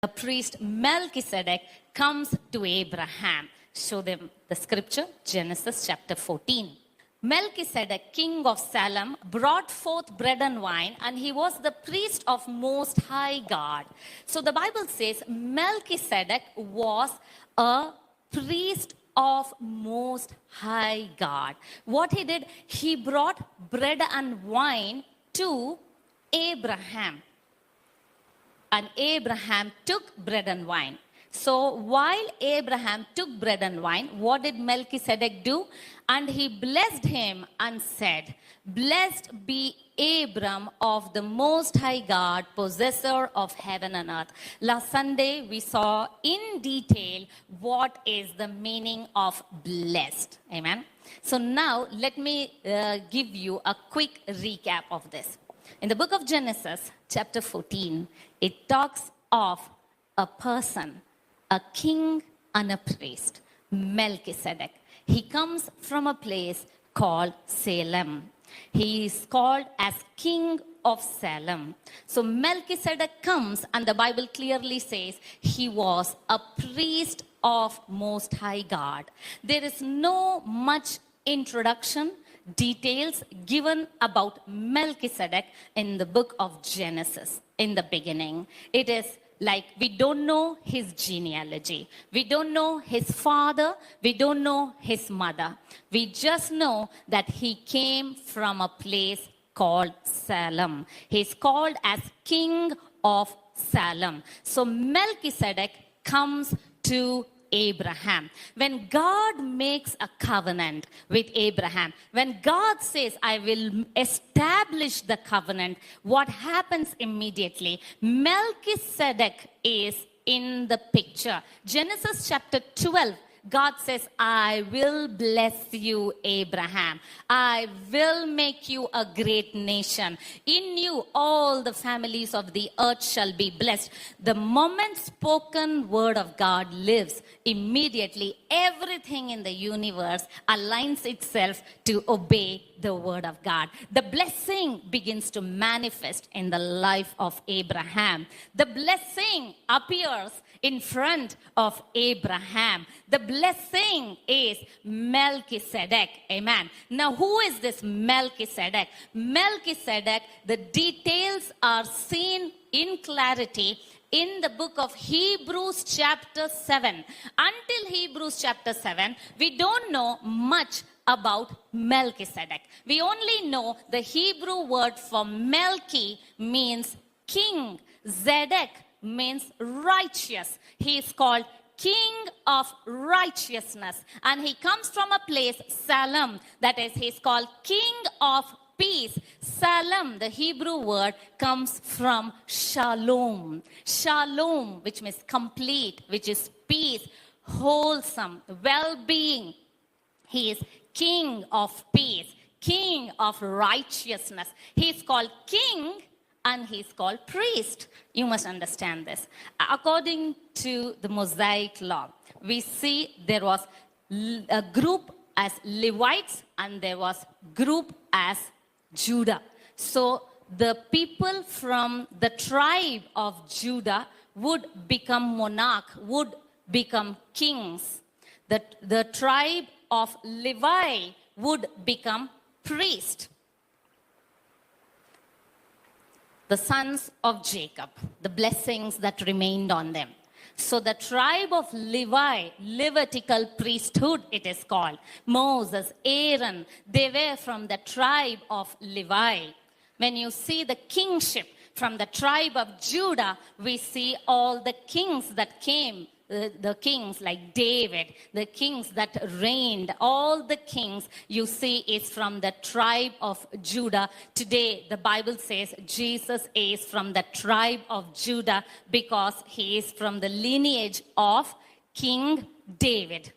the priest Melchizedek comes to Abraham. Show them the scripture, Genesis chapter 14. Melchizedek, king of Salem, brought forth bread and wine, and he was the priest of Most High God. So the Bible says Melchizedek was a priest of Most High God. What he did, he brought bread and wine to Abraham. And Abraham took bread and wine. So while Abraham took bread and wine, what did Melchizedek do? And he blessed him and said, "Blessed be Abram of the Most High God, possessor of heaven and earth." Last Sunday, we saw in detail what is the meaning of blessed. Amen. So now, let me give you a quick recap of this. In the book of Genesis, chapter 14, it talks of a person, a king and a priest, Melchizedek. He comes from a place called Salem. He is called as king of Salem. So Melchizedek comes, and the Bible clearly says he was a priest of Most High God. There is no much introduction, details given about Melchizedek in the book of Genesis in the beginning. It is like we don't know his genealogy. We don't know his father. We don't know his mother. We just know that he came from a place called Salem. He's called as king of Salem. So Melchizedek comes to Abraham. When God makes a covenant with Abraham, when God says, "I will establish the covenant," what happens immediately? Melchizedek is in the picture. Genesis chapter 12, God says, "I will bless you, Abraham. I will make you a great nation. In you, all the families of the earth shall be blessed." The moment spoken word of God lives, immediately everything in the universe aligns itself to obey the word of God. The blessing begins to manifest in the life of Abraham. The blessing appears in front of Abraham. The blessing is Melchizedek. Amen. Now, who is this Melchizedek? Melchizedek, the details are seen in clarity in the book of Hebrews chapter 7. Until Hebrews chapter 7, we don't know much about Melchizedek. We only know the Hebrew word for Melchi means king. Zedek means righteous. He is called king of righteousness. And he comes from a place, Salem, that is, he is called king of peace. Salem, the Hebrew word, comes from shalom. Shalom, which means complete, which is peace, wholesome, well-being. He is king of peace, king of righteousness. He is called king and he is called priest. You must understand this. According to the Mosaic law, we see there was a group as Levites and there was group as Judah. So the people from the tribe of Judah would become monarch, would become kings. The tribe of Levi would become priest. The sons of Jacob, the blessings that remained on them. So the tribe of Levi, Levitical priesthood it is called. Moses, Aaron, they were from the tribe of Levi. When you see the kingship from the tribe of Judah, we see all the kings that came. The kings like David, the kings that reigned, all the kings you see is from the tribe of Judah. Today, the Bible says Jesus is from the tribe of Judah because he is from the lineage of King David.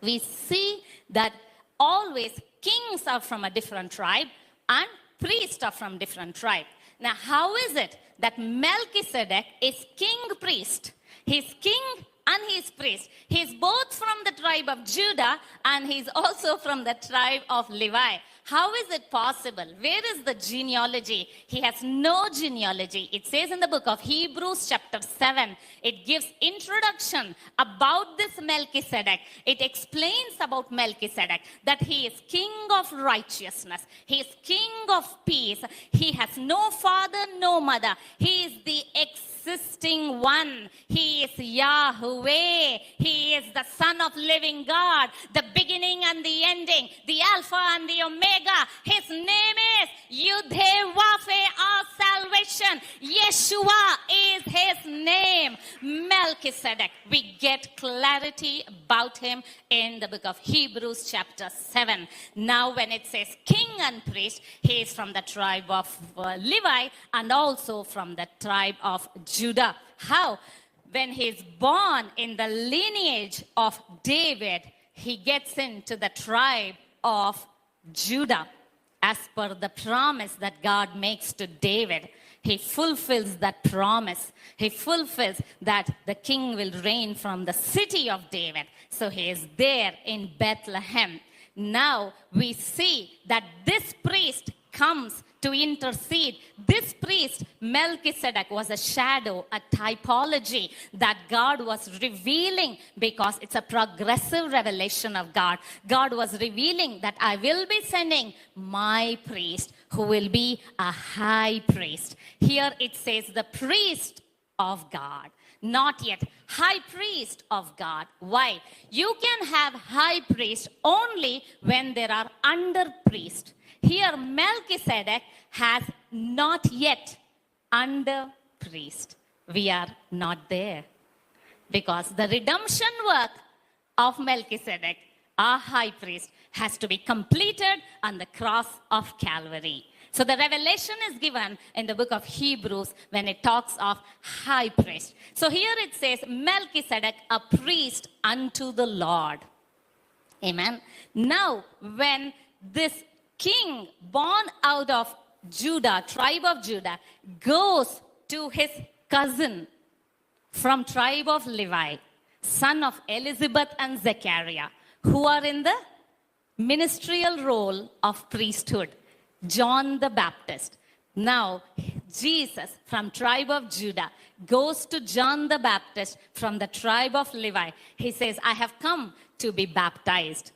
We see that always kings are from a different tribe and priests are from different tribe. Now, how is it that Melchizedek is king priest? He's king and he is priest. He is both from the tribe of Judah and he is also from the tribe of Levi. How is it possible? Where is the genealogy? He has no genealogy. It says in the book of Hebrews chapter 7, it gives introduction about this Melchizedek. It explains about Melchizedek that he is king of righteousness. He is king of peace. He has no father, no mother. He is the existing one. He is Yahweh. He is the Son of living God, the beginning and the ending, the Alpha and the Omega. His name is Yudhewafe, our salvation. Yeshua is his name. Melchizedek. We get clarity about him in the book of Hebrews chapter 7. Now when it says king and priest, he is from the tribe of Levi and also from the tribe of Judah. How? When he is born in the lineage of David, he gets into the tribe of Judah. As per the promise that God makes to David, he fulfills that promise. He fulfills that the king will reign from the city of David. So he is there in Bethlehem. Now we see that this priest comes to intercede. This priest, Melchizedek, was a shadow, a typology that God was revealing because it's a progressive revelation of God. God was revealing that I will be sending my priest who will be a high priest. Here it says the priest of God. Not yet high priest of God. Why? You can have high priest only when there are under priests. Here Melchizedek has not yet under priest. We are not there. Because the redemption work of Melchizedek, our high priest, has to be completed on the cross of Calvary. So the revelation is given in the book of Hebrews when it talks of high priest. So here it says Melchizedek, a priest unto the Lord. Amen. Now when this king born out of Judah, tribe of Judah, goes to his cousin from tribe of Levi, son of Elizabeth and Zechariah, who are in the ministerial role of priesthood, John the Baptist. Now, Jesus from tribe of Judah goes to John the Baptist from the tribe of Levi. He says, I have come to be baptized.